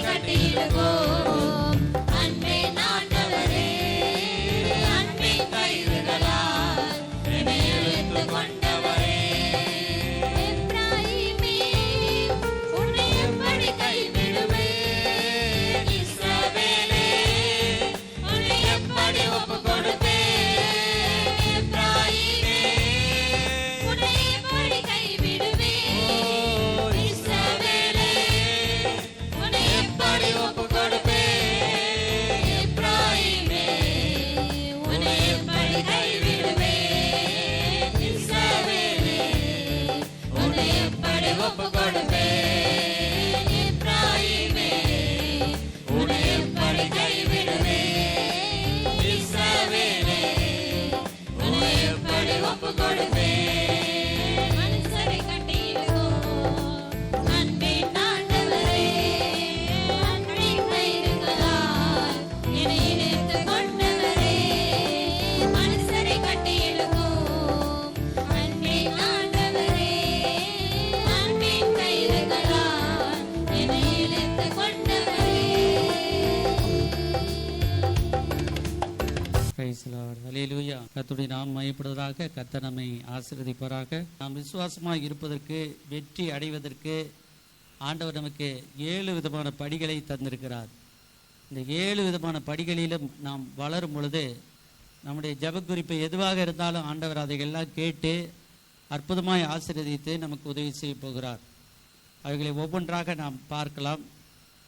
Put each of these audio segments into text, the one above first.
கட்டிடுவோம் அன்பே நாட்டவரே அன்பின் price Lord. ஹல்லேலூயா. கர்த்தருடைய நாமம் மகிமைப்படுவதாக. கர்த்தர் நம்மை ஆசீர்வதிப்பாராக. நாம் விசுவாசமாக இருப்பதற்கு, வெற்றி அடைவதற்கு ஆண்டவர் நமக்கு 7 விதமான படிகளை தந்திருக்கிறார். இந்த 7 விதமான படிகளிலும் நாம் வளரும் பொழுது நம்முடைய ஜெபக்குறிப்பு எதுவாக இருந்தாலும் ஆண்டவர் அதையெல்லாம் கேட்டு அற்புதமாய் ஆசீர்வதித்து நமக்கு உதவி செய்ய போகிறார். அவைகளை ஒவ்வொன்றாக நாம் பார்க்கலாம்.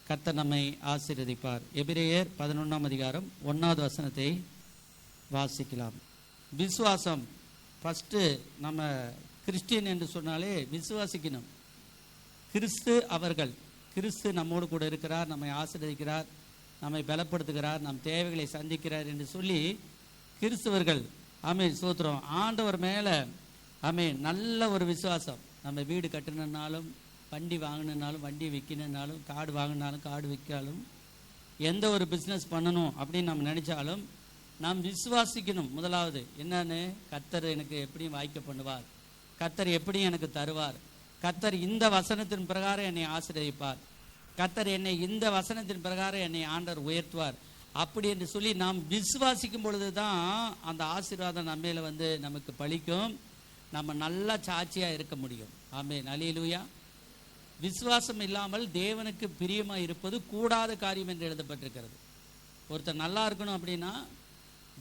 கர்த்தர் நம்மை ஆசீர்வதிப்பார். எபிரேயர் 11ஆம் அதிகாரம் 1வது வசனத்தை வாசிக்கலாம். விசுவாசம். ஃபஸ்ட்டு நம்ம கிறிஸ்டியன் என்று சொன்னாலே விசுவாசிக்கணும். கிறிஸ்து நம்மோடு கூட இருக்கிறார், நம்மை ஆசீர்வதிக்கிறார், நம்மை பலப்படுத்துகிறார், நம் தேவைகளை சந்திக்கிறார் என்று சொல்லி கிறிஸ்தவர்கள் ஆமென் ஸ்தோத்திரம் ஆண்டவர் மேலே ஆமென் நல்ல ஒரு விசுவாசம். நம்ம வீடு கட்டணுன்னாலும், வண்டி வாங்கினாலும், வண்டி விற்கணுன்னாலும், காடு வாங்கினாலும், காடு விற்காலும், எந்த ஒரு பிஸ்னஸ் பண்ணணும் அப்படின்னு நம்ம நினச்சாலும் நாம் விசுவாசிக்கணும். முதலாவது என்னன்னு, கர்த்தர் எனக்கு எப்படியும் வாய்க்க பண்ணுவார், கர்த்தர் எப்படியும் எனக்கு தருவார், கர்த்தர் இந்த வசனத்தின் பிரகாரம் என்னை ஆசீர்வதிப்பார், கர்த்தர் என்னை இந்த வசனத்தின் பிரகாரம் என்னை ஆண்டவர் உயர்த்துவார் அப்படி என்று சொல்லி நாம் விசுவாசிக்கும் பொழுது தான் அந்த ஆசீர்வாதம் நம்மையில நமக்கு பலிக்கும். நம்ம நல்லா சாட்சியாக இருக்க முடியும். ஆமென். அல்லேலூயா. விசுவாசம் இல்லாமல் தேவனுக்கு பிரியமாக இருப்பது கூடாத காரியம் என்று எழுதப்பட்டிருக்கிறது. ஒருத்தர் நல்லா இருக்கணும் அப்படின்னா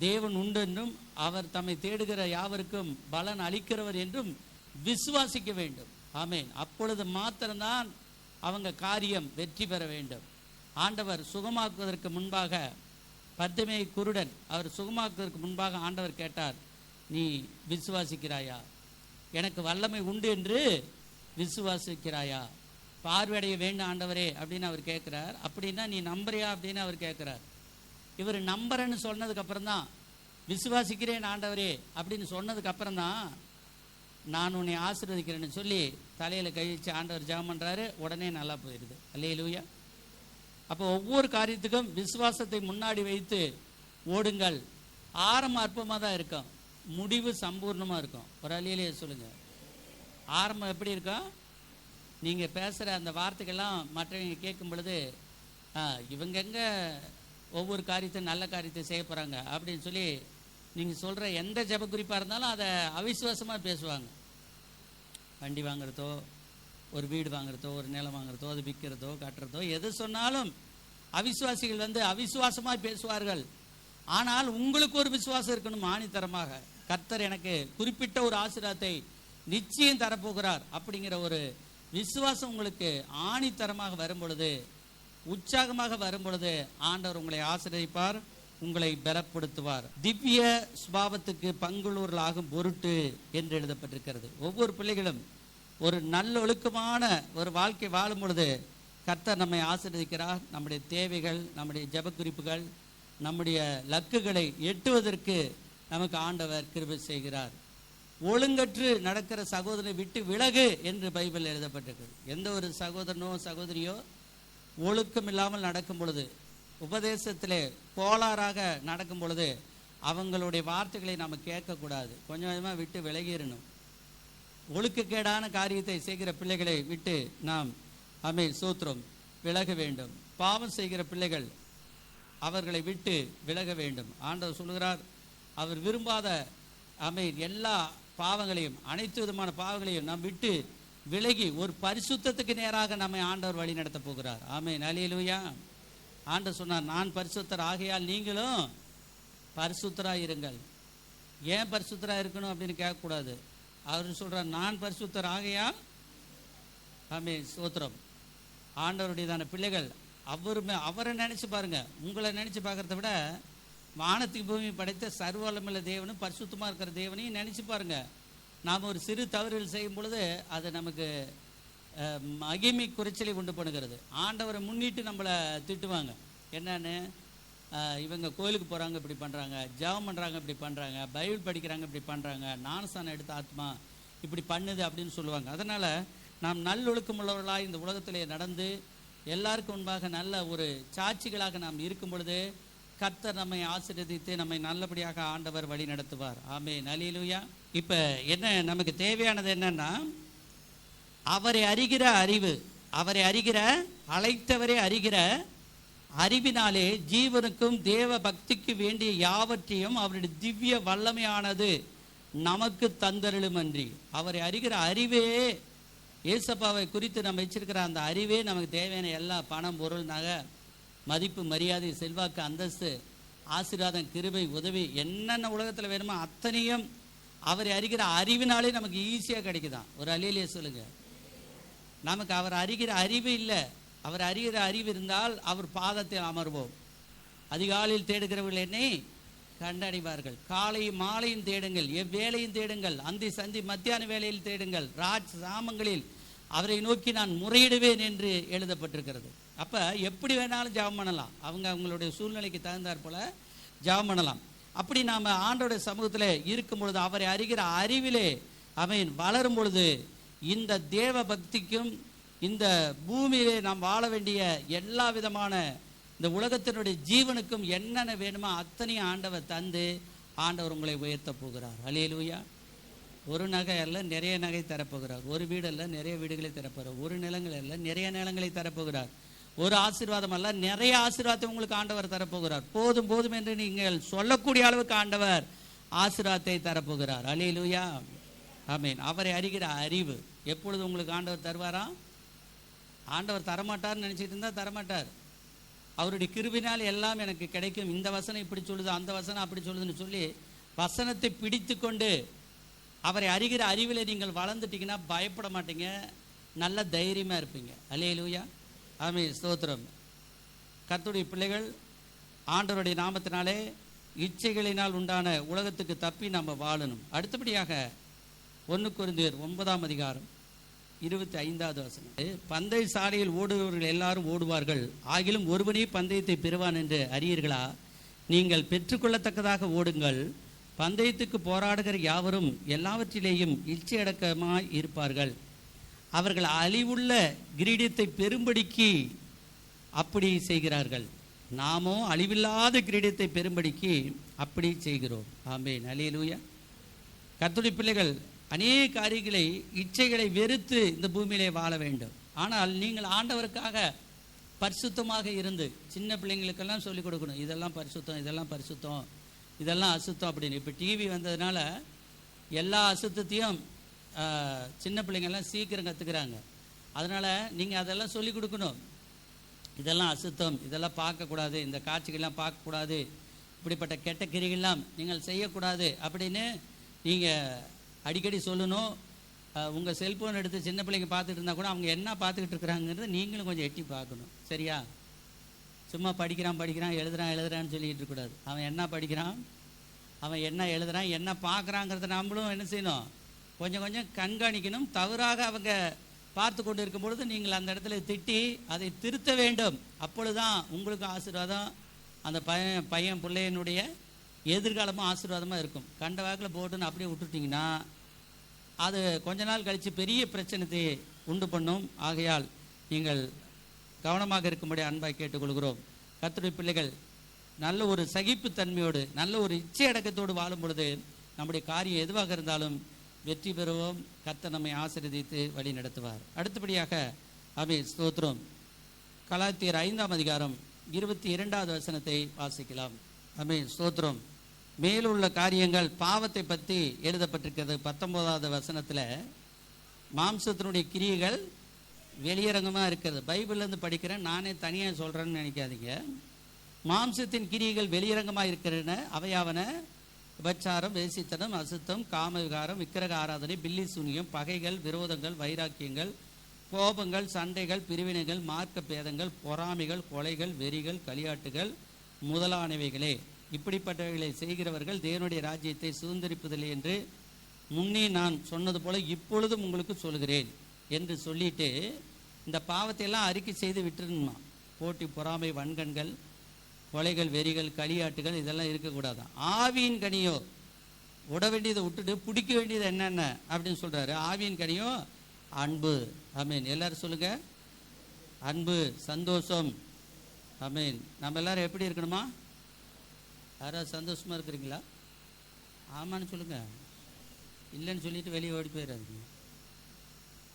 தேவன் உண்டு என்றும் அவர் தம்மை தேடுகிற யாவருக்கும் பலன் அளிக்கிறவர் என்றும் விசுவாசிக்க வேண்டும். ஆமென். அப்பொழுது மாத்திரம்தான் அவங்க காரியம் வெற்றி பெற வேண்டும். ஆண்டவர் சுகமாக்குவதற்கு முன்பாக பர்திமேயு குருடன் அவர் சுகமாக்குவதற்கு முன்பாக ஆண்டவர் கேட்டார், நீ விசுவாசிக்கிறாயா, எனக்கு வல்லமை உண்டு என்று விசுவாசிக்கிறாயா, பார்வையடைய வேண்டும் ஆண்டவரே அப்படின்னு அவர் கேட்குறார். அப்படின்னா நீ நம்புறியா அப்படின்னு அவர் கேட்குறார். இவர் நம்புறேன்னு சொன்னதுக்கப்புறம் தான், விசுவாசிக்கிறேன் ஆண்டவரே அப்படின்னு சொன்னதுக்கு அப்புறம் தான் நான் உன்னை ஆசீர்வதிக்கிறேன்னு சொல்லி தலையில் கை வச்சு ஆண்டவர் ஜெபம் பண்ணுறாரு. உடனே நல்லா போயிடுது. அல்லேலூயா. அப்போ ஒவ்வொரு காரியத்துக்கும் விசுவாசத்தை முன்னாடி வைத்து ஓடுங்கள். ஆரம்பம் அற்பமாக தான் இருக்கும், முடிவு சம்பூர்ணமாக இருக்கும். ஒரு அல்லேலூயா சொல்லுங்கள். ஆரம்பம் எப்படி இருக்கும், நீங்கள் பேசுகிற அந்த வார்த்தைகள்லாம் மற்றவங்க கேட்கும் பொழுது இவங்க எங்கே ஒவ்வொரு காரியத்தை நல்ல காரியத்தை செய்ய போகிறாங்க அப்படின்னு சொல்லி நீங்கள் சொல்கிற எந்த ஜெப குறிப்பாக இருந்தாலும் அதை அவிசுவாசமாக பேசுவாங்க. வண்டி வாங்குறதோ, ஒரு வீடு வாங்குறதோ, ஒரு நிலம் வாங்குறதோ, அது விற்கிறதோ கட்டுறதோ எது சொன்னாலும் அவிசுவாசிகள் அவிசுவாசமாக பேசுவார்கள். ஆனால் உங்களுக்கு ஒரு விசுவாசம் இருக்கணும் ஆணித்தரமாக. கர்த்தர் எனக்கு குறிப்பிட்ட ஒரு ஆசீர்வாதத்தை நிச்சயம் தரப்போகிறார் அப்படிங்கிற ஒரு விசுவாசம் உங்களுக்கு ஆணித்தரமாக வரும் பொழுது, உற்சாகமாக வரும் பொழுது ஆண்டவர் உங்களை ஆசீர்வதிப்பார், உங்களை பலப்படுத்துவார். திவ்ய சுபாவத்துக்கு பங்குள்ளவர்களாகும் பொருட்டு என்று எழுதப்பட்டிருக்கிறது. ஒவ்வொரு பிள்ளைகளும் ஒரு நல்லொழுக்கமான ஒரு வாழ்க்கை வாழும் பொழுது கர்த்தர் நம்மை ஆசீர்வதிக்கிறார். நம்முடைய தேவைகள், நம்முடைய ஜெப குறிப்புகள், நம்முடைய லக்குகளை எட்டுவதற்கு நமக்கு ஆண்டவர் கிருபை செய்கிறார். ஒழுங்கற்று நடக்கிற சகோதரனை விட்டு விலகு என்று பைபிள் எழுதப்பட்டிருக்கிறது. எந்த ஒரு சகோதரனோ சகோதரியோ ஒழுக்கம் இல்லாமல் நடக்கும் பொழுது, உபதேசத்திலே கோளாறாக நடக்கும் பொழுது அவங்களுடைய வார்த்தைகளை நாம் கேட்கக்கூடாது. கொஞ்சம் கொஞ்சமாக விட்டு விலகிடணும். ஒழுக்கக்கேடான காரியத்தை செய்கிற பிள்ளைகளை விட்டு நாம் சோத்திரம் விலக வேண்டும். பாவம் செய்கிற பிள்ளைகள் அவர்களை விட்டு விலக வேண்டும். ஆண்டவர் சொல்கிறார், அவர் விரும்பாத எல்லா பாவங்களையும், அனைத்து விதமான பாவங்களையும் நாம் விட்டு விலகி ஒரு பரிசுத்தத்துக்கு நேராக நம்மை ஆண்டவர் வழி நடத்த போகிறார். ஆமென். அல்லேலூயா. ஆண்டவர் சொன்னார், நான் பரிசுத்தர் ஆகையால் நீங்களும் பரிசுத்தராக இருங்கள். ஏன் பரிசுத்தராக இருக்கணும் அப்படின்னு கேட்கக்கூடாது. அவர் சொல்கிறார், நான் பரிசுத்தர் ஆகையால். ஸ்தோத்திரம். ஆண்டவருடையதான பிள்ளைகள் அவரை நினச்சி பாருங்க. உங்களை நினச்சி பார்க்கறத விட வானத்துக்கு பூமி படைத்த சர்வவல்லமையுள்ள தேவனும் பரிசுத்தமாக இருக்கிற தேவனையும் நினச்சி பாருங்க. நாம் ஒரு சிறு தவறுகள் செய்யும் பொழுது அது நமக்கு மகிமை குறைச்சலை உண்டு பண்ணுகிறது. ஆண்டவரை முன்னிட்டு நம்மளை திட்டுவாங்க. என்னன்னு, இவங்க கோயிலுக்கு போகிறாங்க இப்படி பண்ணுறாங்க, ஜெபம் பண்ணுறாங்க இப்படி பண்ணுறாங்க, பைபிள் படிக்கிறாங்க இப்படி பண்ணுறாங்க, ஞானஸ்தானம் எடுத்த ஆத்மா இப்படி பண்ணுது அப்படின்னு சொல்லுவாங்க. அதனால் நாம் நல்லொழுக்கம் உள்ளவர்களாக இந்த உலகத்திலே நடந்து எல்லாருக்கும் முன்பாக நல்ல ஒரு சாட்சிகளாக நாம் இருக்கும் பொழுது கர்த்தர் நம்மை ஆசீர்வதித்து நம்மை நல்லபடியாக ஆண்டவர் வழி நடத்துவார். ஆமென். அல்லேலூயா. இப்போ என்ன நமக்கு தேவையானது என்னன்னா, அவரை அறிகிற அறிவு, அவரை அறிகிற, அழைத்தவரை அறிகிற அறிவினாலே ஜீவனுக்கும் தேவ பக்திக்கு வேண்டிய யாவற்றையும் அவருடைய திவ்ய வல்லமையானது நமக்கு தந்தருளும் அன்றி. அவரை அறிகிற அறிவே, ஏசப்பாவை குறித்து நம்ம வச்சிருக்கிற அந்த அறிவே நமக்கு தேவையான எல்லா பணம், பொருள், நகை, மதிப்பு, மரியாதை, செல்வாக்கு, அந்தஸ்து, ஆசீர்வாதம், கிருபை, உதவி, என்னென்ன உலகத்தில் வேணுமோ அத்தனையும் அவரை அறிகிற அறிவினாலே நமக்கு ஈஸியாக கிடைக்குதான். ஒரு அல்லேலூயா சொல்லுங்க. நமக்கு அவர் அறிகிற அறிவு இல்லை. அவர் அறிகிற அறிவு இருந்தால் அவர் பாதத்தில் அமர்வோம். அதிகாலையில் தேடுகிறவர்கள் என்னை கண்டடைவார்கள். காலையும் மாலையும் தேடுங்கள், எவ்வேளையும் தேடுங்கள், அந்தி சந்தி மத்தியான வேளையில் தேடுங்கள், ராஜ் சாமங்களில் அவரை நோக்கி நான் முறையிடுவேன் என்று எழுதப்பட்டிருக்கிறது. அப்போ எப்படி வேணாலும் ஜெபம் பண்ணலாம். அவங்களுடைய சூழ்நிலைக்கு தகுந்தாற் போல ஜெபம் பண்ணலாம். அப்படி நாம் ஆண்டவருடைய சமூகத்தில் இருக்கும் பொழுது, அவரை அறிகிற அறிவிலே அவன் வளரும் பொழுது, இந்த தேவ பக்திக்கும் இந்த பூமியிலே நாம் வாழ வேண்டிய எல்லா விதமான இந்த உலகத்தினுடைய ஜீவனுக்கும் என்னென்ன வேணுமோ அத்தனையும் ஆண்டவர் தந்து ஆண்டவர் உங்களை உயர்த்த போகிறார். அல்லேலூயா. ஒரு நகை அல்ல, நிறைய நகை தரப்போகிறார். ஒரு வீடு அல்ல, நிறைய வீடுகளை தரப்போகிறார். ஒரு நிலங்கள் அல்ல, நிறைய நிலங்களை தரப்போகிறார். ஒரு ஆசீர்வாதம் அல்ல, நிறைய ஆசீர்வாதத்தை உங்களுக்கு ஆண்டவர் தரப்போகிறார். போதும் போதும் என்று நீங்கள் சொல்லக்கூடிய அளவுக்கு ஆண்டவர் ஆசீர்வாதத்தை தரப்போகிறார். அல்லேலூயா. ஆமென். அவரை அறிகிற அறிவு எப்பொழுது உங்களுக்கு ஆண்டவர் தருவாரா? ஆண்டவர் தரமாட்டார்னு நினச்சிட்டு இருந்தால் தரமாட்டார். அவருடைய கிருபினால் எல்லாம் எனக்கு கிடைக்கும், இந்த வசனம் இப்படி சொல்லுது, அந்த வசனம் அப்படி சொல்லுதுன்னு சொல்லி வசனத்தை பிடித்து கொண்டு அவரை அறிகிற அறிவில் நீங்கள் வளர்ந்துட்டீங்கன்னா பயப்பட மாட்டீங்க, நல்ல தைரியமாக இருப்பீங்க. அல்லேலூயா. ஆமென். ஸ்தோத்திரம். கர்த்தருடைய பிள்ளைகள் ஆண்டவருடைய நாமத்தினாலே இச்சைகளினால் உண்டான உலகத்துக்கு தப்பி நம்ம வாழணும். அடுத்தபடியாக 1 கொரிந்தியர் 9:25 பந்தய சாலையில் ஓடுபவர்கள் எல்லாரும் ஓடுவார்கள், ஆகிலும் ஒருவனே பந்தயத்தை பெறுவான் என்று அறியீர்களா? நீங்கள் பெற்றுக்கொள்ளத்தக்கதாக ஓடுங்கள். பந்தயத்துக்கு போராடுகிற யாவரும் எல்லாவற்றிலேயும் இச்சையடக்கமாய் இருப்பார்கள். அவர்கள் அழிவுள்ள கிரீடத்தை பெரும்படிக்கு அப்படி செய்கிறார்கள், நாமோ அழிவில்லாத கிரீடத்தை பெரும்படிக்கு அப்படி செய்கிறோம். ஆமென். அல்லேலூயா. கர்த்தருடைய பிள்ளைகள் அநேக காரியங்களை, இச்சைகளை வெறுத்து இந்த பூமியிலே வாழ வேண்டும். ஆனால் நீங்கள் ஆண்டவருக்காக பரிசுத்தமாக இருந்து, சின்ன பிள்ளைங்களுக்கெல்லாம் சொல்லிக் கொடுக்கணும், இதெல்லாம் பரிசுத்தம், இதெல்லாம் பரிசுத்தம், இதெல்லாம் அசுத்தம் அப்படின்னு. இப்போ டிவி வந்ததுனால எல்லா அசுத்தத்தையும் சின்ன பிள்ளைங்கள்லாம் சீக்கிரம் கற்றுக்கிறாங்க. அதனால் நீங்கள் அதெல்லாம் சொல்லிக் கொடுக்கணும். இதெல்லாம் அசுத்தம், இதெல்லாம் பார்க்கக்கூடாது, இந்த காட்சிகள்லாம் பார்க்கக்கூடாது, இப்படிப்பட்ட கெட்ட கிரிகள்லாம் நீங்கள் செய்யக்கூடாது அப்படின்னு நீங்கள் அடிக்கடி சொல்லணும். உங்கள் செல்ஃபோன் எடுத்து சின்ன பிள்ளைங்க பார்த்துட்டு இருந்தால் கூட அவங்க என்ன பார்த்துக்கிட்டு இருக்கிறாங்கிறத நீங்களும் கொஞ்சம் எட்டி பார்க்கணும். சரியா? சும்மா படிக்கிறான் எழுதுறான்னு சொல்லிகிட்டு இருக்கக்கூடாது. அவன் என்ன படிக்கிறான், அவன் என்ன எழுதுறான், என்ன பார்க்குறாங்கிறத நம்மளும் என்ன செய்யணும், கொஞ்சம் கொஞ்சம் கண்காணிக்கணும். தவறாக அவங்க பார்த்து கொண்டு இருக்கும் பொழுது நீங்கள் அந்த இடத்துல திட்டி அதை திருத்த வேண்டும். அப்பொழுதுதான் உங்களுக்கு ஆசீர்வாதம், அந்த பையன் பிள்ளையனுடைய எதிர்காலமும் ஆசீர்வாதமாக இருக்கும். கண்ட வாக்கில் போட்டுன்னு அப்படியே விட்டுட்டிங்கன்னா அது கொஞ்ச நாள் கழித்து பெரிய பிரச்சனையை உண்டு பண்ணும். ஆகையால் நீங்கள் கவனமாக இருக்கும்படி அன்பாய் கேட்டுக்கொள்கிறோம். கர்த்தருடைய பிள்ளைகள் நல்ல ஒரு சகிப்புத்தன்மையோடு, நல்ல ஒரு இச்சை அடக்கத்தோடு வாழும் பொழுது நம்முடைய காரியம் எதுவாக இருந்தாலும் வெற்றி பெறுவோம். கர்த்தர் நம்மை ஆசீர்வதித்து வழி நடத்துவார். அடுத்தபடியாக ஆமென். ஸ்தோத்திரம். கலாத்தியர் 5:22 வாசிக்கலாம். ஆமென். ஸ்தோத்திரம். மேலுள்ள காரியங்கள் பாவத்தை பற்றி எழுதப்பட்டிருக்கிறது. 19 மாம்சத்தினுடைய கிரியைகள் வெளியரங்கமாக இருக்கிறது. பைபிள்லேருந்து படிக்கிறேன், நானே தனியாக சொல்கிறேன்னு நினைக்காதீங்க. மாம்சத்தின் கிரியைகள் வெளியரங்கமாக இருக்கிறன. அவையாவன: விபச்சாரம், வேசித்தனம், அசுத்தம், காம விகாரம், விக்கிரக ஆராதனை, பில்லி சூனியம், பகைகள், விரோதங்கள், வைராக்கியங்கள், கோபங்கள், சண்டைகள், பிரிவினைகள், மார்க்க பேதங்கள், பொறாமைகள், கொலைகள், வெறிகள், களியாட்டுகள் முதலானவைகளே. இப்படிப்பட்டவைகளை செய்கிறவர்கள் தேவனுடைய ராஜ்யத்தை சுதந்திரிப்பதில்லை என்று முன்னே நான் சொன்னது போல இப்பொழுதும் உங்களுக்கு சொல்கிறேன் என்று சொல்லிட்டு இந்த பாவத்தை எல்லாம் அறிக்கை செய்து விட்டுருணுமா. போட்டி, பொறாமை, வன்கண்கள், கொலைகள், வெறிகள், களியாட்டுகள் இதெல்லாம் இருக்கக்கூடாதான். ஆவியின் கனியோ, விட வேண்டியதை விட்டுட்டு பிடிக்க வேண்டியது என்னென்ன அப்படின்னு சொல்கிறாரு. ஆவியின் கனியோ அன்பு. ஆமீன். எல்லாரும் சொல்லுங்க, அன்பு, சந்தோஷம். ஆமீன். நம்ம எல்லாரும் எப்படி இருக்கணுமா? யாராவது சந்தோஷமாக இருக்கிறீங்களா? ஆமான்னு சொல்லுங்க, இல்லைன்னு சொல்லிட்டு வெளியே ஓடி போயிடாதீங்க.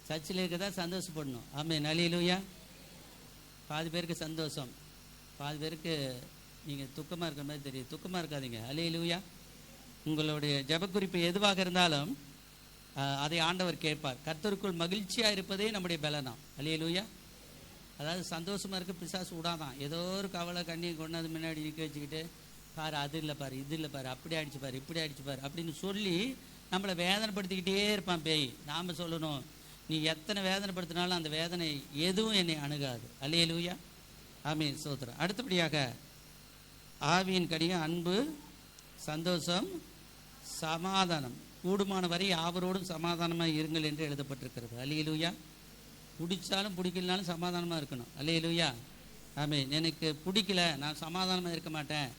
சர்ச்சில் இருக்கதான் சந்தோஷப்படணும். ஆமீன். அல்லேலூயா. பாதி பேருக்கு சந்தோஷம், பாதி பேருக்கு நீங்கள் துக்கமாக இருக்கிற மாதிரி தெரியும். துக்கமாக இருக்காதீங்க. அல்லேலூயா. உங்களுடைய ஜெபக்குறிப்பு எதுவாக இருந்தாலும் அதை ஆண்டவர் கேட்பார். கர்த்தருக்குள் மகிழ்ச்சியாக இருப்பதே நம்முடைய பலனாம். அல்லேலூயா. அதாவது சந்தோஷமாக இருக்க பிசாசு விடாதான். ஏதோ ஒரு கவலை கண்ணியை கொண்டு அது முன்னாடி நிற்க வச்சுக்கிட்டு, பாரு அது இல்லை பாரு, இது இல்லை பாரு, அப்படி அடிச்சு பாரு, இப்படி அடிச்சு பாரு அப்படின்னு சொல்லி நம்மளை வேதனைப்படுத்திக்கிட்டே இருப்பான் பேய். நாம் சொல்லணும், நீ எத்தனை வேதனைப்படுத்தினாலும் அந்த வேதனை எதுவும் என்னை அணுகாது. அல்லேலூயா. ஆமென். ஸ்தோத்திரம். அடுத்தபடியாக ஆவியின் கனியும் அன்பு, சந்தோஷம், சமாதானம். கூடுமான வரை யாவரோடும் சமாதானமாக இருங்கள் என்று எழுதப்பட்டிருக்கிறது. அல்லேலூயா. பிடிச்சாலும் பிடிக்கலனாலும் சமாதானமாக இருக்கணும். அல்லேலூயா. ஆமென். எனக்கு பிடிக்கல, நான் சமாதானமாக இருக்க மாட்டேன்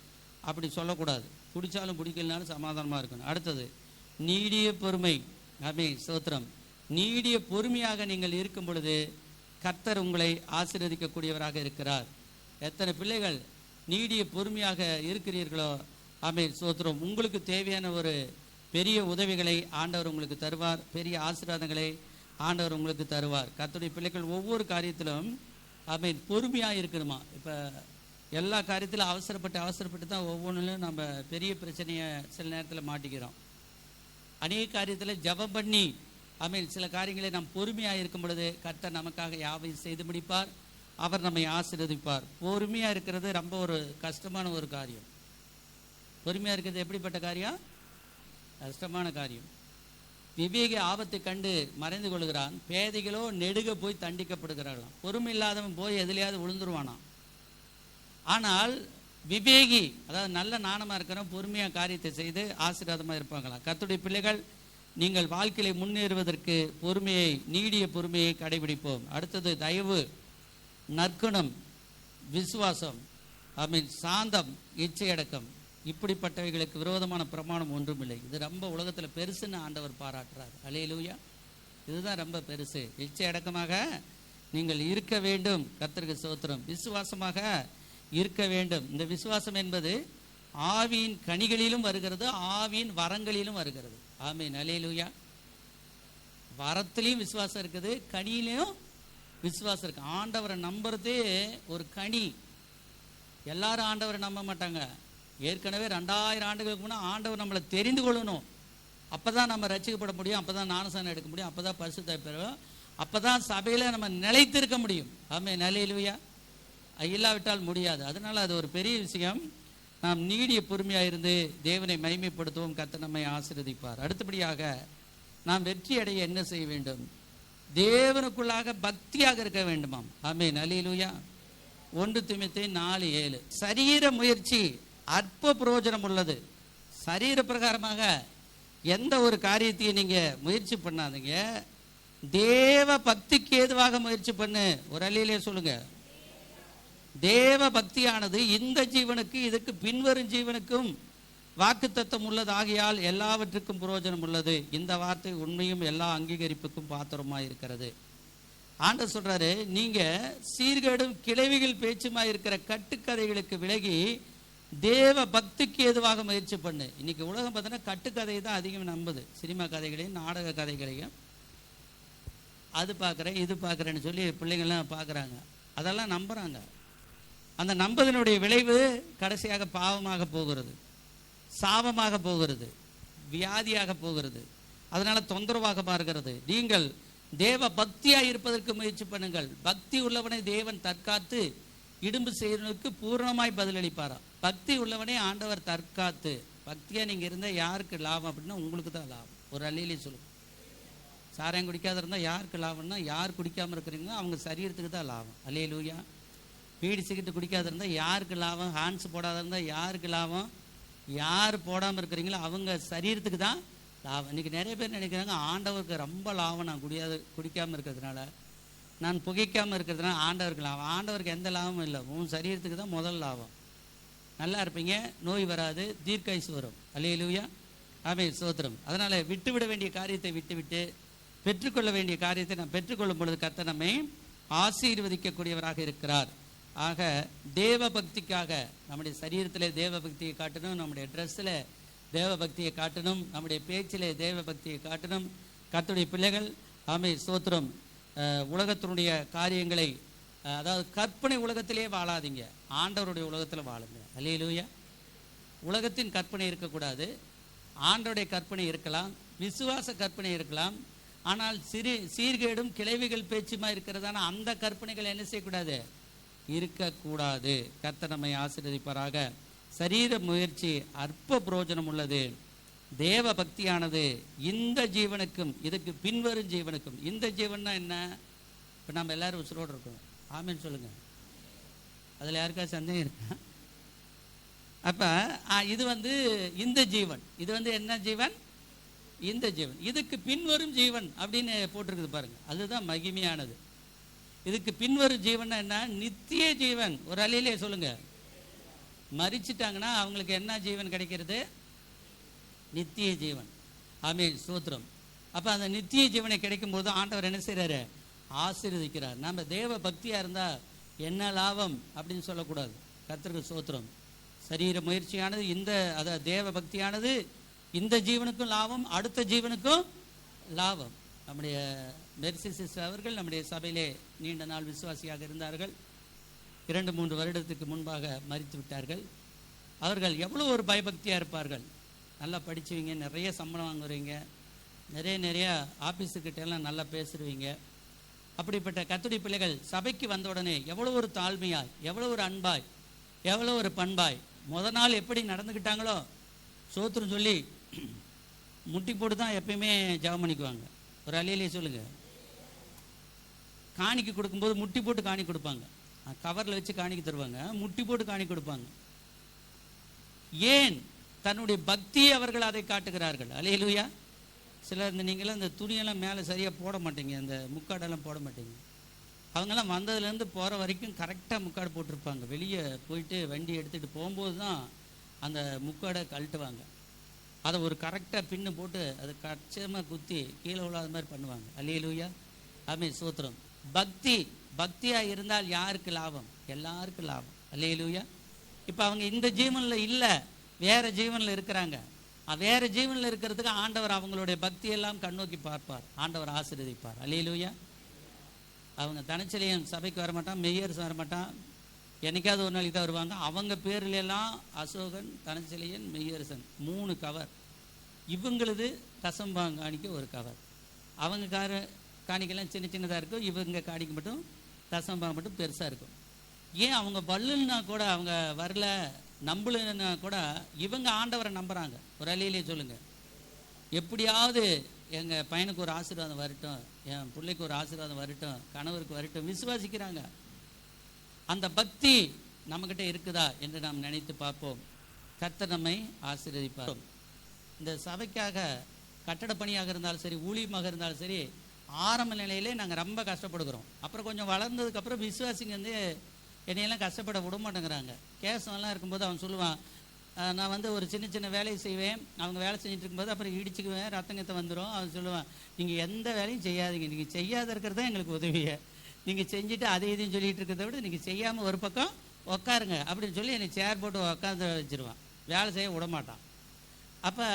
அப்படி சொல்லக்கூடாது. பிடிச்சாலும் பிடிக்கலனாலும் சமாதானமாக இருக்கணும். அடுத்தது நீடிய பொறுமை. ஆமென். ஸ்தோத்திரம். நீடிய பொறுமையாக நீங்கள் இருக்கும் பொழுது கர்த்தர் உங்களை ஆசீர்வதிக்கக்கூடியவராக இருக்கிறார். எத்தனை பிள்ளைகள் நீடிய பொறுமையாக இருக்கிறீர்களோ, ஆமென், ஸ்தோத்திரம், உங்களுக்கு தேவையான ஒரு பெரிய உதவிகளை ஆண்டவர் உங்களுக்கு தருவார். பெரிய ஆசீர்வாதங்களை ஆண்டவர் உங்களுக்கு தருவார். கர்த்தருடைய பிள்ளைகள் ஒவ்வொரு காரியத்திலும் ஆமென் பொறுமையாக இருக்கணுமா. இப்போ எல்லா காரியத்திலும் அவசரப்பட்டு தான் ஒவ்வொன்றிலும் நம்ம பெரிய பிரச்சனையை சில நேரத்தில் மாட்டிக்கிறோம். அநேக காரியத்தில் ஜெபம் பண்ணி ஆமென் சில காரியங்களை நாம் பொறுமையாக இருக்கும் பொழுது கர்த்தர் நமக்காக யாவையும் செய்து முடிப்பார். அவர் நம்மை ஆசீர்வதிப்பார். பொறுமையாக இருக்கிறது ரொம்ப ஒரு கஷ்டமான ஒரு காரியம். பொறுமையாக இருக்கிறது எப்படிப்பட்ட காரியம்? கஷ்டமான காரியம். விவேகி ஆபத்தை கண்டு மறைந்து கொள்கிறான், பேதைகளோ நெடுக போய் தண்டிக்கப்படுகிறார்களாம். பொறுமை இல்லாதவன் போய் எதுலையாவது விழுந்துருவானாம். ஆனால் விவேகி, அதாவது நல்ல நாணமாக இருக்கிறவன் பொறுமையாக காரியத்தை செய்து ஆசீர்வாதமாக இருப்பாங்களாம். கர்த்தருடைய பிள்ளைகள், நீங்கள் வாழ்க்கையை முன்னேறுவதற்கு பொறுமையை, நீடிய பொறுமையை கடைபிடிப்போம். அடுத்தது தயவு, நற்குணம், விசுவாசம், ஆமென், சாந்தம், இச்சையடக்கம். இப்படிப்பட்டவைகளுக்கு விரோதமான பிரமாணம் ஒன்றுமில்லை. இது ரொம்ப உலகத்தில் பெருசுன்னு ஆண்டவர் பாராட்டுறார். அல்லேலூயா. இதுதான் ரொம்ப பெருசு. இச்சை அடக்கமாக நீங்கள் இருக்க வேண்டும். கர்த்தருக்கு ஸ்தோத்திரம். விசுவாசமாக இருக்க வேண்டும். இந்த விசுவாசம் என்பது ஆவியின் கனிகளிலும் வருகிறது, ஆவியின் வரங்களிலும் வருகிறது. ஆமென். அல்லேலூயா. வரத்திலையும் விசுவாசம் இருக்குது, கனியிலையும் விசுவாசம் இருக்கு. ஆண்டவரை நம்புறதே ஒரு கனி. எல்லாரும் ஆண்டவரை நம்ப மாட்டாங்க. ஏற்கனவே 2000 ஆண்டுகளுக்கு முன்னாடி ஆண்டவர் நம்மளை தெரிந்து கொள்ளணும். அப்போ தான் நம்ம ரட்சிக்கப்பட முடியும். அப்போ தான் ஞானஸ்நானம் எடுக்க முடியும். அப்போ தான் பரிசுத்த பெறுவோம். அப்போ தான் சபையில் நம்ம நிலைத்திருக்க முடியும். ஆமென். அல்லேலூயா. இல்லாவிட்டால் முடியாது. அதனால் அது ஒரு பெரிய விஷயம். நாம் நீடிய பொறுமையாக இருந்து தேவனை மகிமைப்படுத்துவோம். கர்த்தர் நம்மை ஆசீர்வதிப்பார். அடுத்தபடியாக நாம் வெற்றி அடைய என்ன செய்ய வேண்டும்? தேவனுக்குள்ளாக பக்தியாக இருக்க வேண்டுமாம். ஆமென். அல்லேலூயா. 1 தீமோத்தேயு 4:7. சரீர முயற்சி அற்ப பிரயோஜனம் உள்ளது. சரீர பிரகாரமாக எந்த ஒரு காரியத்தையும் நீங்க முயற்சி பண்ணாதீங்க. தேவ பக்திக்கு ஏதுவாக முயற்சி பண்ணு. ஒரு அல்லேலூயா சொல்லுங்க. தேவ பக்தியானது இந்த ஜீவனுக்கு, இதுக்கு பின்வரும் ஜீவனுக்கும் வாக்குத்தத்தம் உள்ளது ஆகையால் எல்லாவற்றுக்கும் பிரயோஜனம் உள்ளது. இந்த வார்த்தை உண்மையும் எல்லா அங்கீகரிப்புக்கும் பாத்திரமாக இருக்கிறது. ஆண்டவர் சொல்றாரு, நீங்க சீர்கேடும் கிளவிகள் பேச்சுமா இருக்கிற கட்டுக்கதைகளுக்கு விலகி தேவ பக்திக்கு ஏதுவாக முயற்சி பண்ணு. இன்னைக்கு உலகம் பார்த்தீங்கன்னா கட்டுக்கதையை தான் அதிகம் நம்புது. சினிமா கதைகளையும் நாடக கதைகளையும் அது பார்க்குறேன் இது பார்க்குறேன்னு சொல்லி பிள்ளைங்கள்லாம் பார்க்குறாங்க, அதெல்லாம் நம்புகிறாங்க. அந்த நம்புதனுடைய விளைவு கடைசியாக பாவமாக போகிறது, சாபமாக போகிறது, வியாதியாக போகிறது, அதனால தொந்தரவாக பார்க்கிறது. நீங்கள் தேவ பக்தியாக இருப்பதற்கு முயற்சி பண்ணுங்கள். பக்தி உள்ளவனை தேவன் தற்காத்து இடும்பு செய்வதற்கு பூர்ணமாய் பதிலளிப்பாராம். பக்தி உள்ளவனே ஆண்டவர் தற்காத்து. பக்தியாக நீங்கள் இருந்தால் யாருக்கு லாபம் அப்படின்னா உங்களுக்கு தான் லாபம். ஒரு அல்லையிலே சொல்லுங்க. சாராயம் குடிக்காத இருந்தால் யாருக்கு லாபம்னா, யார் குடிக்காமல் இருக்கிறீங்களோ அவங்க சரீரத்துக்கு தான் லாபம். அல்லேலூயா. பீடி சிகரெட்டு குடிக்காத இருந்தால் யாருக்கு லாபம்? ஹான்ஸ் போடாத இருந்தால் யாருக்கு லாபம்? யார் போடாமல் இருக்கிறீங்களோ அவங்க சரீரத்துக்கு தான் லாபம். இன்றைக்கி நிறைய பேர் நினைக்கிறாங்க ஆண்டவருக்கு ரொம்ப லாபம் நான் குடிக்காமல் இருக்கிறதுனால, நான் புகைக்காமல் இருக்கிறதுனால ஆண்டவருக்கு லாபம். ஆண்டவருக்கு எந்த லாபமும் இல்லை. உன் சரீரத்துக்கு தான் முதல் லாபம். நல்லா இருப்பீங்க, நோய் வராது, தீர்க்காயுசு வரும். அல்லேலூயா. ஆமென். ஸ்தோத்திரம். அதனால் விட்டுவிட வேண்டிய காரியத்தை விட்டுவிட்டு பெற்றுக்கொள்ள வேண்டிய காரியத்தை நாம் பெற்றுக்கொள்ளும் பொழுது கர்த்தர் நம்மை ஆசீர்வதிக்கக்கூடியவராக இருக்கிறார். ஆக தேவ பக்திக்காக நம்முடைய சரீரத்தில் தேவ பக்தியை காட்டணும், நம்முடைய ட்ரெஸ்ஸில் தேவ பக்தியை காட்டணும், நம்முடைய பேச்சில் தேவ பக்தியை காட்டணும். கர்த்தருடைய பிள்ளைகள் ஆமென் ஸ்தோத்திரம் உலகத்தினுடைய காரியங்களை அதாவது கற்பனை உலகத்திலே வாழாதீங்க, ஆண்டவருடைய உலகத்தில் வாழுங்க. அல்லேலூயா. உலகத்தின் கற்பனை இருக்கக்கூடாது, ஆண்டவருடைய கற்பனை இருக்கலாம், விசுவாச கற்பனை இருக்கலாம். ஆனால் சீர்கேடும் கிளைவிகள் பேச்சுமா இருக்கிறதான அந்த கற்பனைகள் என்ன செய்யக்கூடாது, இருக்கக்கூடாது. கர்த்தர் நம்மை ஆசீர்வதிப்பாராக. சரீர முயற்சி அற்ப பிரயோஜனம் உள்ளது. தேவ பக்தியானது இந்த ஜீவனுக்கும் இதுக்கு பின்வரும் ஜீவனுக்கும். இந்த ஜீவன்னா என்ன? இப்போ நம்ம எல்லாரும் உசுரோடு இருக்கோம். ஆமேன்னு சொல்லுங்க. அதில் யாருக்காவது சந்தேகம் இருக்கா? அப்போ இது இந்த ஜீவன், இது என்ன ஜீவன்? இந்த ஜீவன். இதுக்கு பின்வரும் ஜீவன் அப்படின்னு போட்டிருக்குது பாருங்க, அதுதான் மகிமையானது. இதுக்கு பின்வரும் ஜீவன் என்ன? நித்திய ஜீவன். ஒரு அலையிலே சொல்லுங்க. மரிச்சிட்டாங்கன்னா அவங்களுக்கு என்ன ஜீவன் கிடைக்கிறது? நித்திய ஜீவன். ஆமென், ஸ்தோத்திரம். அப்போ அந்த நித்திய ஜீவனை கிடைக்கும் போது ஆண்டவர் என்ன செய்கிறாரு? ஆசீர்வதிக்கிறார். நம்ம தேவ பக்தியாக இருந்தால் என்ன லாபம் அப்படின்னு சொல்லக்கூடாது. கர்த்தருக்கு ஸ்தோத்திரம். சரீர முயற்சியானது அதாவது தேவ பக்தியானது இந்த ஜீவனுக்கும் லாபம், அடுத்த ஜீவனுக்கும் லாபம். நம்முடைய மெர்சி சிஸ்டர் அவர்கள் நம்முடைய சபையிலே நீண்ட நாள் விசுவாசியாக இருந்தார்கள். 2-3 வருடத்துக்கு முன்பாக மரித்து விட்டார்கள். அவர்கள் எவ்வளோ ஒரு பயபக்தியாக இருப்பார்கள். நல்லா படிச்சுவீங்க, நிறைய சம்பளம் வாங்குவீங்க, நிறைய ஆஃபீஸுக்கிட்டெல்லாம் நல்லா பேசுடுவீங்க. அப்படிப்பட்ட கர்த்தருடைய பிள்ளைகள் சபைக்கு வந்த உடனே எவ்வளோ ஒரு தாழ்மையாய், எவ்வளோ ஒரு அன்பாய், எவ்வளோ ஒரு பண்பாய், முதல் நாள் எப்படி நடந்துக்கிட்டாங்களோ சோத்திரம் சொல்லி முட்டி போட்டு தான் எப்பயுமே ஜெபம் பண்ணிக்குவாங்க. ஒரு அலையிலே சொல்லுங்கள். காணிக்கு கொடுக்கும்போது முட்டி போட்டு காணி கொடுப்பாங்க. கவரில் வச்சு காணிக்கு தருவாங்க, முட்டி போட்டு காணி கொடுப்பாங்க. ஏன்? தன்னுடைய பக்தியை அவர்கள் அதை காட்டுகிறார்கள். அல்லேலூயா. சிலர் நீங்களாம் இந்த துணியெல்லாம் மேலே சரியாக போட மாட்டீங்க, அந்த முக்காடெல்லாம் போட மாட்டீங்க. அவங்கெல்லாம் வந்ததுலேருந்து போகிற வரைக்கும் கரெக்டாக முக்காடு போட்டிருப்பாங்க. வெளியே போயிட்டு வண்டி எடுத்துகிட்டு போகும்போது தான் அந்த முக்காடை கழட்டுவாங்க. அதை ஒரு கரெக்டாக பின்னு போட்டு அதை கச்சமாக குத்தி கீழே விழாத மாதிரி பண்ணுவாங்க. அல்லேலூயா. ஆமென், ஸ்தோத்திரம். பக்தியாக இருந்தால் யாருக்கு லாபம்? எல்லாருக்கும் லாபம். அல்லேலூயா. இப்போ அவங்க இந்த ஜீவனில் இல்லை, வேறு ஜீவனில் இருக்கிறாங்க. வேறு ஜீவனில் இருக்கிறதுக்கு ஆண்டவர் அவங்களுடைய பக்தியெல்லாம் கண்ணோக்கி பார்ப்பார், ஆண்டவர் ஆசீர்வதிப்பார். அல்லேலூயா. அவங்க தனச்சலியன் சபைக்கு வரமாட்டான், மெய்யரசன் வரமாட்டான், என்னைக்காவது ஒரு நாளைக்கு தான் வருவாங்க. அவங்க பேர்லாம் அசோகன், தனச்சலியன், மெய்யரசன் 3 கவர். இவங்களது தசம்பாங்காணிக்கு ஒரு கவர். அவங்க காணிக்கெல்லாம் சின்னதாக இருக்கும், இவங்க காணிக்கு மட்டும் தசம்பாங்க மட்டும் பெருசாக இருக்கும். ஏன்? அவங்க வல்லுன்னா கூட, அவங்க வரல நம்பலன்னா கூட இவங்க ஆண்டவரை நம்புகிறாங்க. ஒரு அலையிலே சொல்லுங்கள். எப்படியாவது எங்கள் பையனுக்கு ஒரு ஆசீர்வாதம் வரட்டும், என் பிள்ளைக்கு ஒரு ஆசீர்வாதம் வரட்டும், கணவருக்கு வரட்டும், விசுவாசிக்கிறாங்க. அந்த பக்தி நம்மக்கிட்ட இருக்குதா என்று நாம் நினைத்து பார்ப்போம். கர்த்தர் நம்மை ஆசீர்வதிப்பார். இந்த சபைக்காக கட்டட பணியாக இருந்தாலும் சரி, ஊழியமாக இருந்தாலும் சரி, ஆரம்ப நிலையிலே நாங்கள் ரொம்ப கஷ்டப்படுகிறோம். அப்புறம் கொஞ்சம் வளர்ந்ததுக்கப்புறம் விசுவாசிங்க என்னையெல்லாம் கஷ்டப்பட விட மாட்டேங்கிறாங்க. கேசவெல்லாம் இருக்கும்போது அவன் சொல்லுவான், நான் ஒரு சின்ன வேலையை செய்வேன், அவங்க வேலை செஞ்சுட்டு இருக்கும்போது அப்புறம் இடிச்சுக்குவேன், ரத்தங்கத்தை வந்துடும். அவன் சொல்லுவான், நீங்கள் எந்த வேலையும் செய்யாதீங்க, நீங்கள் செய்யாத இருக்கிறது தான் எங்களுக்கு உதவியை, நீங்கள் செஞ்சுட்டு அதை இதையும் சொல்லிகிட்டு இருக்கிறத விட நீங்கள் செய்யாமல் ஒரு பக்கம் உட்காருங்க அப்படின்னு சொல்லி என்னை சேர் போட்டு உட்காந்து வச்சுருவான். வேலை செய்ய விட மாட்டான். அப்போ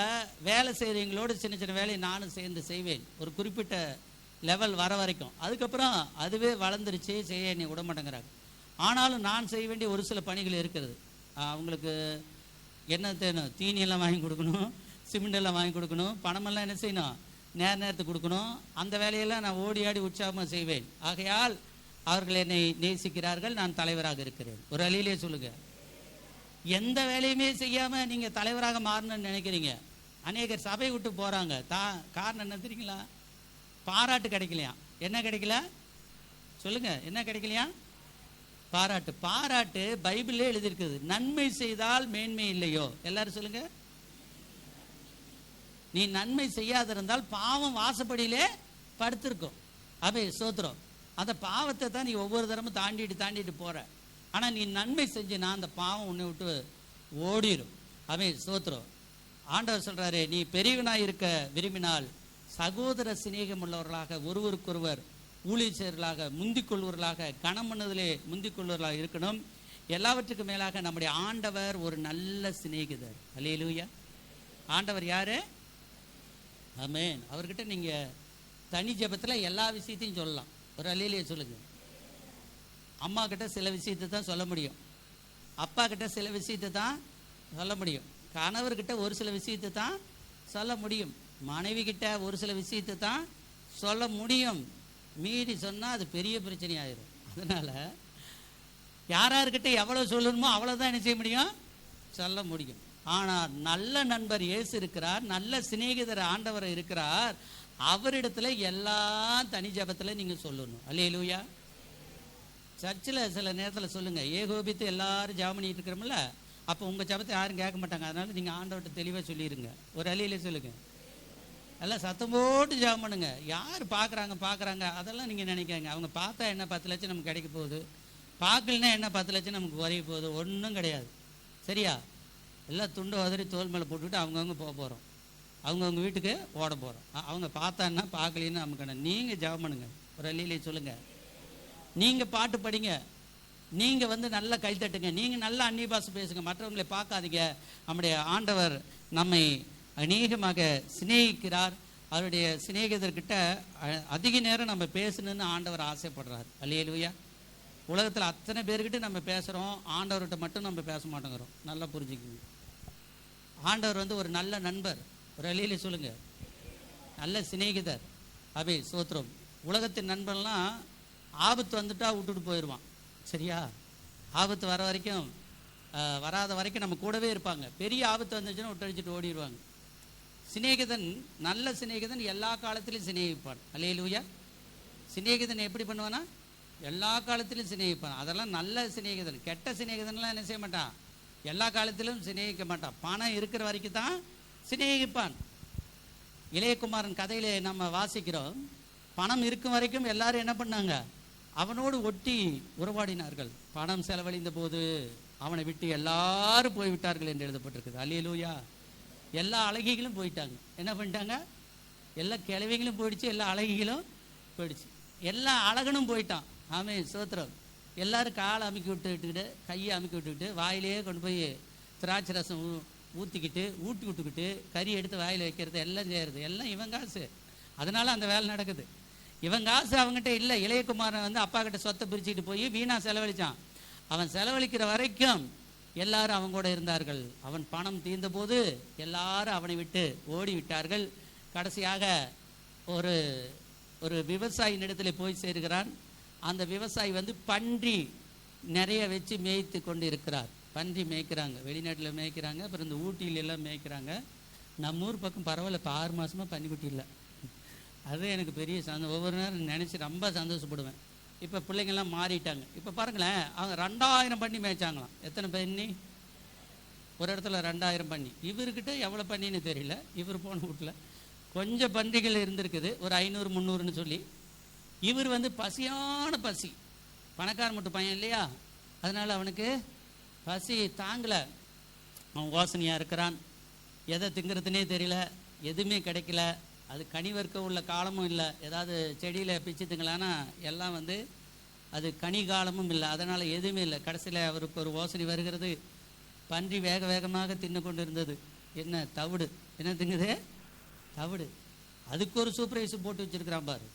வேலை செய்கிறவங்களோடு சின்ன வேலையை நானும் சேர்ந்து செய்வேன், ஒரு குறிப்பிட்ட லெவல் வர வரைக்கும். அதுக்கப்புறம் அதுவே வளர்ந்துருச்சு, செய்ய என்னை விட மாட்டேங்கிறாங்க. ஆனாலும் நான் செய்ய வேண்டிய ஒரு சில பணிகள் இருக்கிறது. அவங்களுக்கு என்ன தேணும்? தீனியெல்லாம் வாங்கி கொடுக்கணும், சிமெண்டெல்லாம் வாங்கி கொடுக்கணும், பணமெல்லாம் என்ன செய்யணும்? நேரத்துக்கு கொடுக்கணும். அந்த வேலையெல்லாம் நான் ஓடி ஆடி உற்சாகமாக செய்வேன். ஆகையால் அவர்கள் என்னை நேசிக்கிறார்கள், நான் தலைவராக இருக்கிறேன். ஒரு அழியிலே சொல்லுங்கள். எந்த வேலையுமே செய்யாமல் நீங்கள் தலைவராக மாறணும்னு நினைக்கிறீங்க. அநேகர் சபை விட்டு போகிறாங்க. காரணம் என்ன தெரியுங்களா? பாராட்டு கிடைக்கலையா? என்ன கிடைக்கல சொல்லுங்க? என்ன கிடைக்கலையா? பாராட்டு பைபிளே எழுதியிருக்குது. நன்மை செய்தால் மேன்மை இல்லையோ? எல்லாரும் சொல்லுங்க. நீ நன்மை செய்யாத இருந்தால் பாவம் வாசப்படியிலே படுத்திருக்கும். அபே சோத்திரம். அந்த பாவத்தை தான் நீ ஒவ்வொரு தரமும் தாண்டிட்டு போற. ஆனால் நீ நன்மை செஞ்சுனா அந்த பாவம் உன்னை விட்டு ஓடிடும். அபே சோத்திரம். ஆண்டவர் சொல்றாரு, நீ பெரியவனாய் இருக்க விரும்பினால் சகோதர சிநேகம் உள்ளவர்களாக, ஒருவருக்கொருவர் ஊழியர்களாக, முந்திக்கொள்வர்களாக, கணம் பண்ணதிலே முந்திக்கொள்வர்களாக இருக்கணும். எல்லாவற்றுக்கும் மேலாக நம்முடைய ஆண்டவர் ஒரு நல்ல சிநேகிதர். அல்லேலூயா. ஆண்டவர் யாரு? ஆமென். அவர்கிட்ட நீங்க தனி ஜெபத்தில் எல்லா விஷயத்தையும் சொல்லலாம். ஒரு அல்லேலூயா சொல்லுங்க. அம்மா கிட்ட சில விஷயத்தை தான் சொல்ல முடியும், அப்பா கிட்ட சில விஷயத்தை தான் சொல்ல முடியும், கணவர்கிட்ட ஒரு சில விஷயத்தை தான் சொல்ல முடியும், மனைவி கிட்ட ஒரு சில விஷயத்தை தான் சொல்ல முடியும். மீறி சொன்னால் அது பெரிய பிரச்சனை ஆயிரும். அதனால் யார்கிட்ட எவ்வளோ சொல்லணுமோ அவ்வளோதான் என்ன செய்ய முடியும், சொல்ல முடியும். ஆனால் நல்ல நண்பர் இயேசு இருக்கிறார், நல்ல சிநேகிதர் ஆண்டவர் இருக்கிறார். அவரிடத்துல எல்லாம் தனி ஜபத்தில் நீங்கள் சொல்லணும். அல்லேலூயா. சர்ச்சில் சில நேரத்தில் சொல்லுங்கள், ஏகோபித்து எல்லாரும் ஜபம் பண்ணிட்டு இருக்கிறோம்ல, அப்போ உங்கள் ஜபத்தை யாரும் கேட்க மாட்டாங்க. அதனால நீங்கள் ஆண்டவர்கிட்ட தெளிவாக சொல்லிடுங்க. ஒரு அலையில சொல்லுங்கள், எல்லாம் சத்தம் போட்டு ஜபம் பண்ணுங்க. யார் பார்க்குறாங்க அதெல்லாம் நீங்கள் நினைக்காங்க. அவங்க பார்த்தா என்ன 10 லட்சம் நமக்கு கிடைக்க போகுது, பார்க்கலன்னா என்ன 10 லட்சம் நமக்கு குறைய போகுது, ஒன்றும் கிடையாது. சரியா? எல்லாம் துண்டை உதறி தோல் மேலே போட்டுவிட்டு அவங்கவுங்க போக போகிறோம், அவங்கவுங்க வீட்டுக்கு ஓட போகிறோம். அவங்க பார்த்தான்னா பார்க்கலன்னு நமக்கு. நீங்கள் ஜபம் பண்ணுங்க. ஒரு அலையிலே சொல்லுங்கள், நீங்கள் பாட்டு படிங்க, நீங்கள் வந்து நல்லா கைத்தட்டுங்க, நீங்கள் நல்லா அந்நிய பாஷை பேசுங்க, மற்றவங்களை பார்க்காதீங்க. நம்முடைய ஆண்டவர் நம்மை அநேகமாக சிநேகிக்கிறார். அவருடைய சிநேகிதர்கிட்ட அதிக நேரம் நம்ம பேசணுன்னு ஆண்டவர் ஆசைப்படுறார். அல்லேலூயா. உலகத்தில் அத்தனை பேர்கிட்ட நம்ம பேசுகிறோம், ஆண்டவர்கிட்ட மட்டும் நம்ம பேச மாட்டேங்கிறோம். நல்லா புரிஞ்சுக்கணும். ஆண்டவர் வந்து ஒரு நல்ல நண்பர். ஒரு அலையில சொல்லுங்க, நல்ல சிநேகிதர். அபே சோத்திரம். உலகத்தின் நண்பன்லாம் ஆபத்து வந்துட்டா விட்டுட்டு போயிடுவான். சரியா? ஆபத்து வர வரைக்கும் வராத வரைக்கும் நம்ம கூடவே இருப்பாங்க. பெரிய ஆபத்து வந்துச்சுன்னா விட்டடிச்சிட்டு ஓடிடுவாங்க. சிநேகிதன், நல்ல சிநேகிதன் எல்லா காலத்திலும் சிநேகிப்பான். அல்லேலூயா. சிநேகிதன் எப்படி பண்ணுவானா? எல்லா காலத்திலும் சிநேகிப்பான். அதெல்லாம் நல்ல சிநேகிதன். கெட்ட சிநேகிதன்லாம் என்ன செய்ய மாட்டான், எல்லா காலத்திலும் சிநேகிக்க மாட்டான். பணம் இருக்கிற வரைக்கும் தான் சிநேகிப்பான். இளையகுமாரன் கதையிலே நம்ம வாசிக்கிறோம், பணம் இருக்கும் வரைக்கும் எல்லாரும் என்ன பண்ணாங்க, அவனோடு ஒட்டி உறவாடினார்கள். பணம் செலவழிந்த போது அவனை விட்டு எல்லாரும் போய்விட்டார்கள் என்று எழுதப்பட்டிருக்குது. அல்லேலூயா. எல்லா அழகிகளும் போயிட்டாங்க. என்ன பண்ணிட்டாங்க? எல்லா கிழவிகளும் போயிடுச்சு, எல்லா அழகிகளும் போயிடுச்சு, எல்லா அழகனும் போயிட்டான். ஆமென் சோத்திரம். எல்லாரும் காலை அமுக்கி விட்டுக்கிட்டு, கையை அமுக்கி விட்டுக்கிட்டு, வாயிலேயே கொண்டு போய் திராட்சை ரசம் ஊற்றி விட்டுக்கிட்டு, கறி எடுத்து வாயில் வைக்கிறது, எல்லாம் செய்கிறது, எல்லாம் இவன் காசு. அதனால அந்த வேலை நடக்குது. இவன் காசு அவங்ககிட்ட இல்லை. இளையகுமாரன் வந்து அப்பா கிட்ட சொத்தை பிரிச்சுக்கிட்டு போய் வீணாக செலவழித்தான். அவன் செலவழிக்கிற வரைக்கும் எல்லாரும் அவன் கூட இருந்தார்கள். அவன் பணம் தீர்ந்த போது எல்லாரும் அவனை விட்டு ஓடி விட்டார்கள். கடைசியாக ஒரு ஒரு விவசாயியின் இடத்துல போய் சேருகிறான். அந்த விவசாயி வந்து பன்றி நிறைய வச்சு மேய்த்து கொண்டு இருக்கிறார். பன்றி மேய்க்கிறாங்க, வெளிநாட்டில் மேய்க்கிறாங்க, அப்புறம் இந்த ஊட்டியிலெல்லாம் மேய்க்கிறாங்க. நம்ம ஊர் பக்கம் பரவாயில்ல, இப்போ 6 மாதமாக பன்னிக்குட்டி இல்லை. அது எனக்கு பெரிய ஒவ்வொரு நேரம் நினச்சி ரொம்ப சந்தோஷப்படுவேன். இப்போ பிள்ளைங்கள்லாம் மாறிட்டாங்க. இப்போ பாருங்களேன், அவங்க 2000 பண்ணி மேய்ச்சாங்களாம். எத்தனை பண்ணி? ஒரு இடத்துல 2000 பண்ணி. இவர்கிட்ட எவ்வளோ பண்ணின்னு தெரியல. இவர் போன வீட்டில் கொஞ்சம் பன்றிகள் இருந்திருக்குது, ஒரு 500-300ன்னு சொல்லி. இவர் வந்து பசியான பசி, பணக்கார மட்டும் பையன் இல்லையா, அதனால் அவனுக்கு பசி தாங்கலை. அவன் யோசனையாக இருக்கிறான், எதை திங்கிறதுனே தெரியல, எதுவுமே கிடைக்கல. அது கனி வர்க்க உள்ள காலமும் இல்லை, ஏதாவது செடியில் பிச்சு திங்கலான்னா எல்லாம் வந்து அது கனி காலமும் இல்லை, அதனால் எதுவுமே இல்லை. கடைசியில் அவருக்கு ஒரு யோசனை வருகிறது. பன்றி வேக வேகமாக தின்னு கொண்டு இருந்தது. என்ன? தவிடு. என்ன திங்குது? தவிடு. அதுக்கு ஒரு சூப்பர்வைசர் போட்டு வச்சுருக்கிறான் பாரு.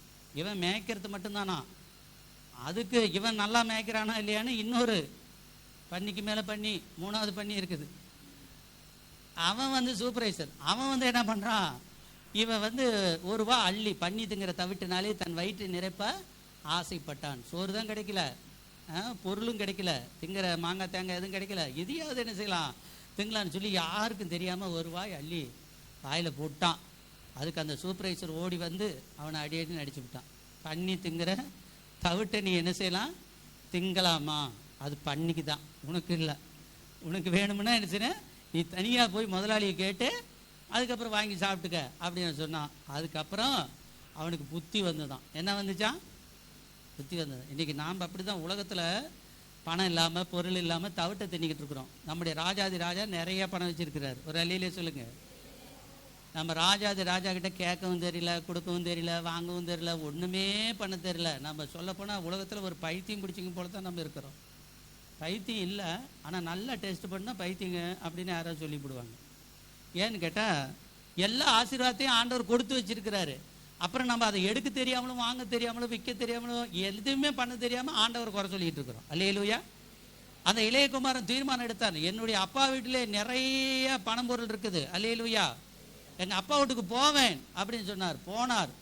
இவன் மேய்க்கிறது மட்டும்தானா, அதுக்கு இவன் நல்லா மேய்க்கிறானா இல்லையான்னு இன்னொரு பன்னிக்கு மேலே பண்ணி, 3வது பண்ணி இருக்குது. அவன் வந்து சூப்பர்வைசர். அவன் வந்து என்ன பண்ணுறான், இவன் வந்து ₹1 ரூபா அள்ளி பண்ணி திங்கிற தவிட்டுனாலே தன் வயிற்று நிரப்ப ஆசைப்பட்டான். சோறு தான் கிடைக்கல, பொருளும் கிடைக்கல, திங்கிற மாங்காய் தேங்காய் எதுவும் கிடைக்கல, எதையாவது என்ன செய்யலாம் திங்கலான்னு சொல்லி யாருக்கும் தெரியாமல் ₹1 ரூபாய் அள்ளி வாயில் போட்டான். அதுக்கு அந்த சூப்பர்வைசர் ஓடி வந்து அவனை அடியடின்னு அடிச்சு விட்டான். பண்ணி திங்கிற தவிட்டை நீ என்ன செய்யலாம், திங்கலாமா? அது பண்ணிக்கு தான், உனக்கு இல்லை. உனக்கு வேணும்னா என்ன செய்ய, நீ தனியாக போய் முதலாளியை கேட்டு அதுக்கப்புறம் வாங்கி சாப்பிட்டுக்க அப்படின்னு சொன்னான். அதுக்கப்புறம் அவனுக்கு புத்தி வந்துதான். என்ன வந்துச்சான்? புத்தி வந்தது. இன்றைக்கி நாம் அப்படி தான் உலகத்தில் பணம் இல்லாமல் பொருள் இல்லாமல் தவிட்டை தின்னிக்கிட்டு இருக்கிறோம். நம்முடைய ராஜாதி ராஜா நிறைய பணம் வச்சுருக்கிறார். ஒரு அள்ளியிலே சொல்லுங்கள். நம்ம ராஜாதி ராஜா கிட்ட கேட்கவும் தெரியல, கொடுக்கவும் தெரியல, வாங்கவும் தெரியல, ஒன்றுமே பண்ண தெரியல. நம்ம சொல்லப்போனால் உலகத்தில் ஒரு பைத்தியம் பிடிச்சிங்க போல தான் நம்ம இருக்கிறோம். பைத்தியம் இல்லை, ஆனால் நல்லா டெஸ்ட் பண்ணால் பைத்தியங்க அப்படின்னு யாராவது சொல்லிவிடுவாங்க. ஏன்னு கேட்டால் எல்லா ஆசீர்வாதத்தையும் ஆண்டவர் கொடுத்து வச்சிருக்கிறாரு. அப்புறம் நம்ம அதை எடுக்க தெரியாமலும் வாங்க தெரியாமலும் விற்க தெரியாமலும் எதுவுமே பண்ண தெரியாமல் ஆண்டவர் குறை சொல்லிட்டு இருக்கிறோம். அல்லேலூயா. அந்த இளையகுமாரன் தீர்மானம் எடுத்தார், என்னுடைய அப்பா வீட்டிலே நிறைய பணம் பொருள் இருக்குது, அல்லேலூயா, எங்கள் அப்பா வீட்டுக்கு போவேன் அப்படின்னு சொன்னார். போனார்.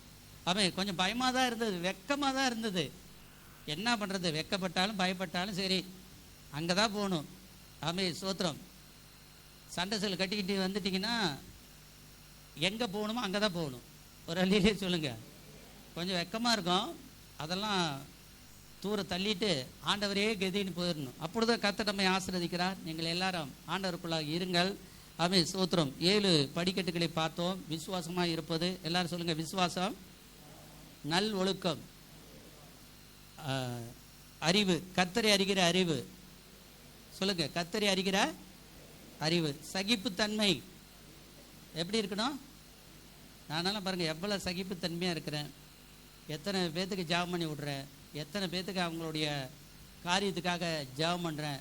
அவன் கொஞ்சம் பயமாக தான் இருந்தது, வெக்கமாக தான் இருந்தது. என்ன பண்ணுறது, வெக்கப்பட்டாலும் பயப்பட்டாலும் சரி அங்கே தான் போகணும். ஆமென், ஸ்தோத்திரம். சண்டை செல் கட்டிக்கிட்டு வந்துட்டிங்கன்னா எங்கே போகணுமோ அங்கே தான் போகணும். ஒரு அள்ளியிலே சொல்லுங்கள். கொஞ்சம் வெக்கமாக இருக்கும், அதெல்லாம் தூர தள்ளிட்டு ஆண்டவரே கதின்னு போயிடணும். அப்பொழுது கர்த்தர் நம்மை ஆசீர்வதிக்கிறார். நீங்கள் எல்லாரும் ஆண்டவருக்குள்ளாக இருங்கள். ஆமென், ஸ்தோத்திரம். 7 படிக்கட்டுகளை பார்த்தோம். விசுவாசமாக இருப்பது, எல்லாரும் சொல்லுங்கள். விசுவாசம், நல் ஒழுக்கம், அறிவு, கர்த்தரை அறிகிற அறிவு, சொல்லுங்க, கர்த்தரை அறிகிற அறிவு, சகிப்புத்தன்மை. எப்படி இருக்கணும்? நானெல்லாம் பாருங்க எவ்வளோ சகிப்புத்தன்மையாக இருக்கிறேன், எத்தனை பேர்த்துக்கு ஜெபம் பண்ணி விட்றேன், எத்தனை பேர்த்துக்கு அவங்களுடைய காரியத்துக்காக ஜெபம் பண்ணுறேன்.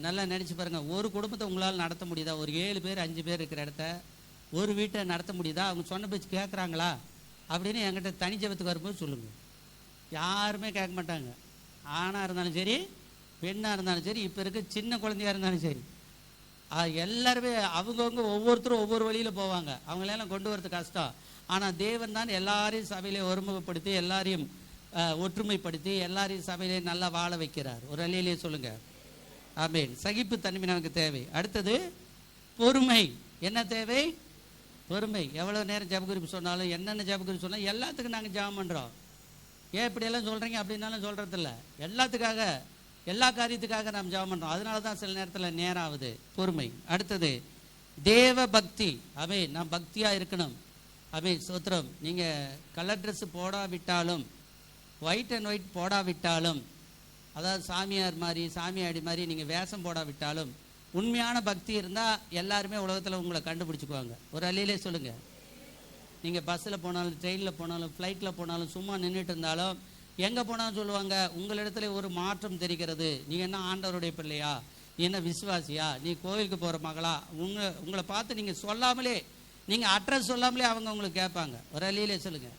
நல்லா நினச்சி பாருங்கள், ஒரு குடும்பத்தை உங்களால் நடத்த முடியுதா? ஒரு 7 பேர் 5 பேர் இருக்கிற இடத்த ஒரு வீட்டை நடத்த முடியுதா? அவங்க சொன்ன பேச்சு கேட்குறாங்களா அப்படின்னு என்கிட்ட தனி ஜெபத்துக்கு வரும்போது சொல்லுங்கள். யாருமே கேட்க மாட்டாங்க. ஆணாக இருந்தாலும் சரி, பெண்ணாக இருந்தாலும் சரி, இப்போ இருக்க சின்ன குழந்தையாக இருந்தாலும் சரி, எல்லாருமே அவங்கவுங்க ஒவ்வொருத்தரும் ஒவ்வொரு வழியில் போவாங்க. அவங்களெல்லாம் கொண்டு வரது கஷ்டம். ஆனால் தேவன் தான் எல்லாரையும் சபையிலே ஒருமுகப்படுத்தி, எல்லாரையும் ஒற்றுமைப்படுத்தி, எல்லாரையும் சபையிலே நல்லா வாழ வைக்கிறார். ஒரு அழியிலே சொல்லுங்கள். ஆமென். சகிப்புத்தன்மை நமக்கு தேவை. அடுத்தது பொறுமை. என்ன தேவை? பொறுமை. எவ்வளோ நேரம் ஜெபக்குறிப்பு சொன்னாலும், என்னென்ன ஜெபக்குறிப்பு சொன்னாலும் எல்லாத்துக்கும் நாங்கள் ஜெபம் பண்ணுறோம். ஏன் இப்படியெல்லாம் சொல்கிறீங்க அப்படின்னாலும் சொல்கிறதில்ல. எல்லாத்துக்காக, எல்லா காரியத்துக்காக நாம் ஜெபம் பண்ணுறோம். அதனால தான் சில நேரத்தில் நேரம் ஆகுது. பொறுமை. அடுத்தது தேவ பக்தி. ஆமென். நாம் பக்தியாக இருக்கணும். ஆமென், ஸ்தோத்திரம். நீங்கள் கலர் ட்ரெஸ்ஸு போடாவிட்டாலும், ஒயிட் அண்ட் ஒயிட் போடாவிட்டாலும், அதாவது சாமியார் மாதிரி சாமியாடி மாதிரி நீங்கள் வேஷம் போடாவிட்டாலும், உண்மையான பக்தி இருந்தால் எல்லாருமே உலகத்தில் உங்களை கண்டுபிடிச்சிக்குவாங்க. ஒரு அள்ளியிலே சொல்லுங்கள். நீங்கள் பஸ்ஸில் போனாலும், ட்ரெயினில் போனாலும், ஃப்ளைட்டில் போனாலும், சும்மா நின்றுட்டு இருந்தாலும், எங்கே போனாலும் சொல்லுவாங்க, உங்களிடத்துல ஒரு மாற்றம் தெரிகிறது. நீ என்ன ஆண்டவருடைய பிள்ளையா? நீ என்ன விசுவாசியா? நீ கோவிலுக்கு போகிற மகளா? உங்களை பார்த்து நீங்கள் சொல்லாமலே, நீங்கள் அட்ரஸ் சொல்லாமலே அவங்க உங்களுக்கு கேட்பாங்க. ஒரு அள்ளியிலே சொல்லுங்கள்.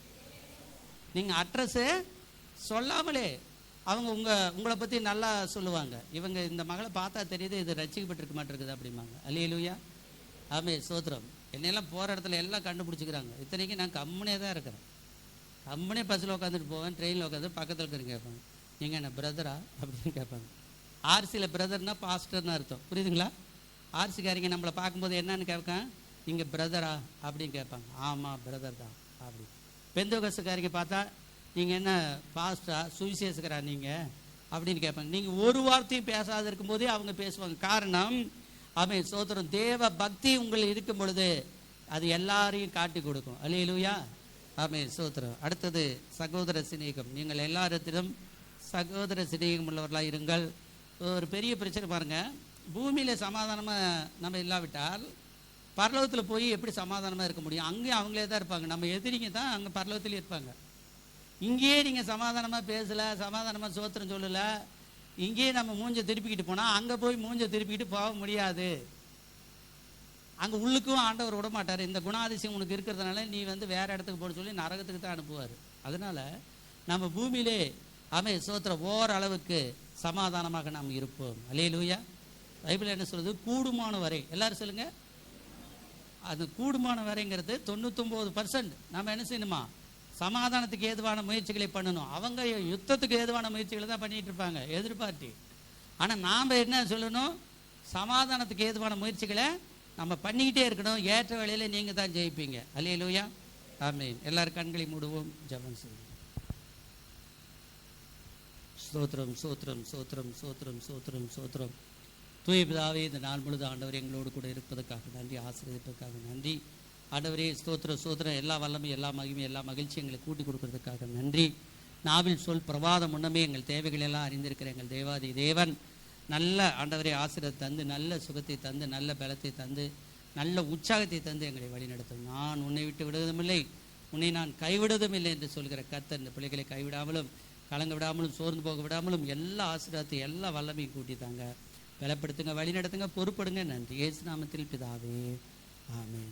நீங்கள் அட்ரஸு சொல்லாமலே அவங்க உங்களை பற்றி நல்லா சொல்லுவாங்க. இவங்க இந்த மகளை பார்த்தா தெரியுது, இது ரட்சிக்கப்பட்டிருக்க மாட்டிருக்குது அப்படிம்பாங்க. அல்லேலூயா. ஆமென், ஸ்தோத்திரம். என்னெல்லாம் போகிற இடத்துல எல்லாம் கண்டுபிடிச்சிக்கிறாங்க. இத்தனைக்கும் நான் கம்முனே தான் இருக்கிறேன். கம்முனே பஸ்ஸில் உட்காந்துட்டு போவேன், ட்ரெயினில் உட்காந்து பக்கத்தில் இருக்கிறவங்க கேட்பாங்க, நீங்கள் என்ன பிரதரா அப்படின்னு கேட்பாங்க. ஆர்சியில் பிரதர்னா பாஸ்டர்னு அர்த்தம். புரியுதுங்களா? ஆர்சிக்காரிங்க நம்மளை பார்க்கும்போது என்னன்னு கேட்பாங்க, நீங்கள் பிரதரா அப்படின்னு கேட்பாங்க. ஆமாம், பிரதர் தான் அப்படி. பெந்தோகஸ்துக்காரிங்க பார்த்தா, நீங்கள் என்ன பாஸ்டரா, சுவிசேஷகரா நீங்கள் அப்படின்னு கேட்பாங்க. நீங்கள் ஒரு வார்த்தையும் பேசாத இருக்கும்போதே அவங்க பேசுவாங்க. காரணம், ஆமென், ஸ்தோத்திரம், தேவ பக்தி உங்கள் இருக்கும் பொழுது அது எல்லாரையும் காட்டி கொடுக்கும். அல்லேலூயா. ஆமென், ஸ்தோத்திரம். அடுத்தது சகோதர சிநேகம். நீங்கள் எல்லாரிடத்திலும் சகோதர சிநேகம் உள்ளவர்களாக இருங்கள். ஒரு பெரிய பிரச்சனை பாருங்கள், பூமியில் சமாதானமாக நம்ம இல்லாவிட்டால் பரலோகத்தில் போய் எப்படி சமாதானமாக இருக்க முடியும்? அங்கேயும் அவங்களே தான் இருப்பாங்க. நம்ம எதிரிங்க தான் அங்கே பரலோகத்திலே இருப்பாங்க. இங்கேயே நீங்கள் சமாதானமாக பேசலை, சமாதானமாக சோத்திரம் சொல்லலை, இங்கேயே நம்ம மூஞ்சை திருப்பிக்கிட்டு போனால் அங்கே போய் மூஞ்சை திருப்பிக்கிட்டு போக முடியாது. அங்கே உள்ளுக்கும் ஆண்டவர் விட மாட்டார். இந்த குணாதிசயம் உனக்கு இருக்கிறதுனால நீ வேற இடத்துக்கு போட சொல்லி நரகத்துக்கு தான் அனுப்புவார். அதனால நம்ம பூமியிலே ஆமென், ஸ்தோத்திரம், ஓரளவுக்கு சமாதானமாக நாம் இருப்போம். அல்லேலூயா. பைபிள் என்ன சொல்லுது? கூடுமான வரை. எல்லாரும் சொல்லுங்க. அது கூடுமான வரைங்கிறது 99% நம்ம என்ன செய்யணுமா? சமாதானத்துக்கு ஏதுவான முயற்சிகளை பண்ணணும். அவங்க யுத்தத்துக்கு ஏதுவான முயற்சிகளை தான் பண்ணிட்டு இருப்பாங்க, எதிர்பார்த்து. ஆனால் நாம் என்ன சொல்லணும்? சமாதானத்துக்கு ஏதுவான முயற்சிகளை நம்ம பண்ணிக்கிட்டே இருக்கணும். ஏற்ற வேளையில நீங்கள் தான் ஜெயிப்பீங்க. அல்லேலூயா. ஆமென். எல்லாரும் கண்களை மூடுவோம், ஜெபம் செய்வோம். ஸ்தோத்திரம், ஸ்தோத்திரம், ஸ்தோத்திரம், ஸ்தோத்திரம், ஸ்தோத்திரம், ஸ்தோத்திரம். தூய பிதாவே, இந்த நாள் முழுது ஆண்டவர் எங்களோடு கூட இருப்பதற்காக நன்றி, ஆசீர்வதிப்பதற்காக நன்றி. ஆண்டவரே, ஸ்தோத்திரம், ஸ்தோத்திரம். எல்லா வல்லமையும், எல்லா மகிமையும், எல்லா மகிழ்ச்சியும் எங்களை கூட்டி கொடுக்கறதுக்காக நன்றி. நாவில் சொல் பிரவாதம் முன்னமே எங்கள் தேவைகள் எல்லாம் அறிந்திருக்கிற எங்கள் தேவாதி தேவன் நல்ல ஆண்டவரே ஆசீர்வாதத்தை தந்து, நல்ல சுகத்தை தந்து, நல்ல பலத்தை தந்து, நல்ல உற்சாகத்தை தந்து எங்களை வழிநடத்தும். நான் உன்னை விட்டு விடுவதுமில்லை, உன்னை நான் கைவிடுவதும் இல்லை என்று சொல்கிற கர்த்தர் இந்த பிள்ளைகளை கைவிடாமலும், கலங்க விடாமலும், சோர்ந்து போக விடாமலும் எல்லா ஆசீர்வாதத்தையும், எல்லா வல்லமையும் கூட்டி தாங்க, பலப்படுத்துங்க, வழி நடத்துங்க, பொறுப்படுங்க. நன்றி. இயேசு நாமத்தில் பிதாவே, ஆமென்.